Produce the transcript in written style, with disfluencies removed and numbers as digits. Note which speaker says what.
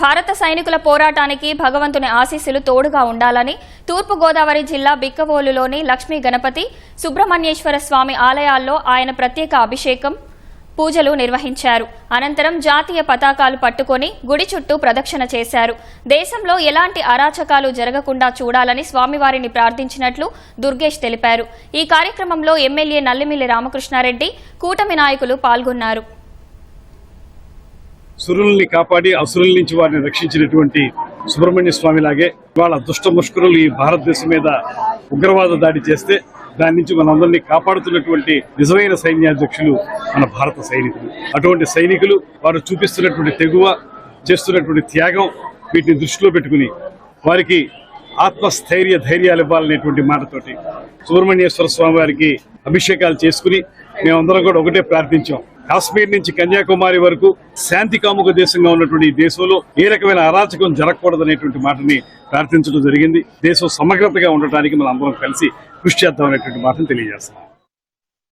Speaker 1: భారత సైనికుల పోరాటానికి భగవంతుని ఆశీస్సులు తోడుగా ఉండాలని తూర్పు గోదావరి జిల్లా బిక్కవోలులోని లక్ష్మీ గణపతి సుబ్రహ్మణ్యేశ్వర స్వామి ఆలయాల్లో ఆయన ప్రత్యేక అభిషేకం పూజలు నిర్వహించారు. అనంతరం జాతీయ పతాకాలు పట్టుకొని గుడి చుట్టూ ప్రదక్షిణ చేశారు. దేశంలో ఎలాంటి అరాచకాలు జరగకుండా చూడాలని స్వామివారిని ప్రార్థించినట్లు దుర్గేష్ తెలిపారు. ఈ కార్యక్రమంలో ఎమ్మెల్యే నల్లిమిల్లి రామకృష్ణారెడ్డి, కూటమి నాయకులు పాల్గొన్నారు.
Speaker 2: సురుల్ని కాపాడి అసురుల నుంచి వారిని రక్షించినటువంటి సుబ్రహ్మణ్య స్వామి లాగే వాళ్ళ దుష్ట ముష్కరులు ఈ భారతదేశం మీద ఉగ్రవాద దాడి చేస్తే దాని నుంచి మనందరినీ కాపాడుతున్నటువంటి నిజమైన సైన్యాధ్యక్షులు మన భారత సైనికులు. అటువంటి సైనికులు వారు చూపిస్తున్నటువంటి తెగువ, చేస్తున్నటువంటి త్యాగం, వీటిని దృష్టిలో పెట్టుకుని వారికి ఆత్మస్థైర్య ధైర్యాలు ఇవ్వాలనేటువంటి మాటతోటి సుబ్రహ్మణ్యేశ్వర స్వామి వారికి అభిషేకాలు చేసుకుని మేమందరం కూడా ఒకటే ప్రార్థించాం. కాశ్మీర్ నుంచి కన్యాకుమారి వరకు శాంతి కాముక దేశంగా ఉన్నటువంటి ఈ దేశంలో ఏ రకమైన అరాచకం జరగకూడదనేటువంటి మాటని ప్రార్థించడం జరిగింది. దేశం సమగ్రతగా ఉండటానికి మనం అందరం కలిసి కృషి చేద్దామనేటువంటి మాటను తెలియజేస్తాం.